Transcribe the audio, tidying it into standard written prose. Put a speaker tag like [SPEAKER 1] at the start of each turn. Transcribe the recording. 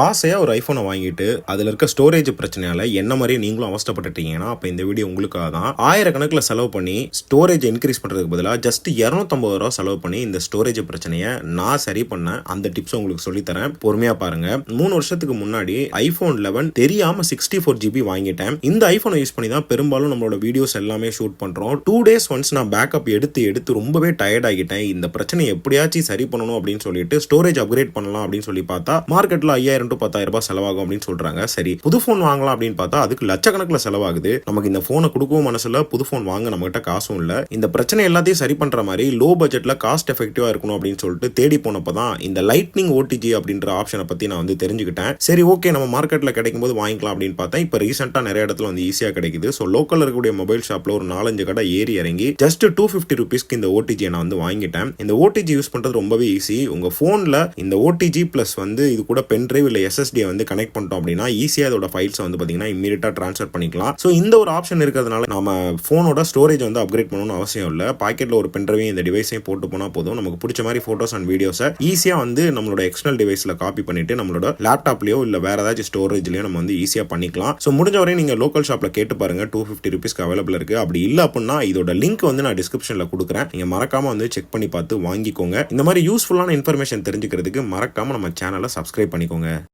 [SPEAKER 1] ஆசையா ஒரு ஐஃபோனை வாங்கிட்டு அதில் இருக்க ஸ்டோரேஜ் பிரச்சனையால என்ன மாதிரி நீங்களும் அவஸ்தைப்பட்டுட்டீங்கன்னா அப்போ இந்த வீடியோ உங்களுக்காக தான். ஆயிரக்கணக்கில் செலவு பண்ணி ஸ்டோரேஜ் இன்க்ரீஸ் பண்ணுறதுக்கு பதிலாக ஜஸ்ட் 250 ரூபா செலவு பண்ணி இந்த ஸ்டோரேஜ் பிரச்சனையை நான் சரி பண்ண அந்த டிப்ஸ் உங்களுக்கு சொல்லித்தரேன். பொறுமையாக பாருங்க. 3 வருஷத்துக்கு முன்னாடி ஐஃபோன் 11 தெரியாம 64 GB வாங்கிட்டேன். இந்த ஐஃபோனை யூஸ் பண்ணி தான் பெரும்பாலும் நம்மளோட வீடியோஸ் எல்லாமே ஷூட் பண்றோம். 2 days ஒன்ஸ் நான் பேக்கப் எடுத்து ரொம்பவே டயர்ட் ஆகிட்டேன். இந்த பிரச்சனையை எப்படியாச்சும் சரி பண்ணணும் அப்படின்னு சொல்லிட்டு ஸ்டோரேஜ் அப்கிரேட் பண்ணலாம் அப்படின்னு சொல்லி பார்த்தா மார்க்கெட்ல 5000 to 10,000 ரூபாய் செலவாகும் அப்படின்னு சொல்றாங்க. சரி, புது போன் வாங்கலாம் அப்படின்னு பார்த்தா அதுக்கு லட்சக்கணக்கில் செலவாகுது. நமக்கு இந்த போனை கொடுக்கவும் மனசுல, புது போன் வாங்க நம்ம கிட்ட காசும் இல்ல. இந்த பிரச்சனை எல்லாத்தையும் சரி பண்ற மாதிரி லோ பட்ஜெட்ல காஸ்ட் எஃபெக்டிவா இருக்கணும் அப்படின்னு சொல்லிட்டு தேடி போனப்பதான் இந்த லைட்னிங் ஓடிஜி அப்படின்ற ஆப்ஷனை பத்தி நான் வந்து தெரிஞ்சுக்கிட்டேன். சரி, ஓகே, நம்ம மார்க்கெட்ல கிடைக்கும் போது வாங்கிக்கலாம் அப்படின்னு பார்த்தா இப்ப ரீசெண்டா நிறைய இடத்துல வந்து ஈஸியா கிடைக்குது. ஸோ லோக்கல்ல இருக்கக்கூடிய மொபைல் ஷாப்ல ஒரு 4-5 கடை ஏறி இறங்கி ஜஸ்ட் 250 rupeesக்கு இந்த ஓடிஜி நான் வந்து வாங்கிட்டேன். இந்த ஓடிஜி யூஸ் பண்றது ரொம்பவே ஈஸி. உங்க போன்ல இந்த ஓடிஜி பிளஸ் வந்து இது கூட பென் டிரைவ் இல்ல எஸ்எஸ்டி வந்து கனெக்ட் பண்ணிட்டோம் அப்படின்னா ஈஸியா இதோட ஃபைல்ஸ் வந்து பாத்தீங்கன்னா இமிடியேட்டா ட்ரான்ஸ்ஃபர் பண்ணிக்கலாம். சோ இந்த ஒரு ஆப்ஷன் இருக்கிறதுனால நம்ம போனோட ஸ்டோரேஜ் வந்து அப்கிரேட் பண்ணணும்னு அவசியம் இல்ல. பாக்கெட்ல ஒரு பென் டிரைவையும் இந்த டிவைஸையும் போட்டு போனா போதும். நமக்கு பிடிச்ச மாதிரி போட்டோஸ் அண்ட் வீடியோஸை ஈஸியா வந்து நம்மளோட எக்ஸ்டர்னல் டிவைஸ்ல காப்பி பண்ணிட்டு நம்மளோட லேப்டாப்லயோ இல்ல வேற ஏதாச்சும் ஸ்டோரேஜ்லயோ நம்ம வந்து ஈஸியா பண்ணிக்கலாம். சோ முடிஞ்ச வரை நீங்க லோக்கல் ஷாப்ல கேட்டு பாருங்க. 250 rupeesக்கு அவைலபிள் இருக்கு. அப்படி இல்ல அப்படின்னா இதோட லிங்க் வந்து நான் டிஸ்கிரிப்ஷன்ல கொடுக்குறேன். நீங்க மறக்காம வந்து செக் பண்ணி பார்த்து வாங்கிக்கோங்க. இந்த மாதிரி யூஸ்ஃபுல்லான இன்ஃபர்மேஷன் தெரிஞ்சுக்கிறதுக்கு மறக்காம நம்ம சேனலை சப்ஸ்கிரைப் பண்ணிக்கோங்க.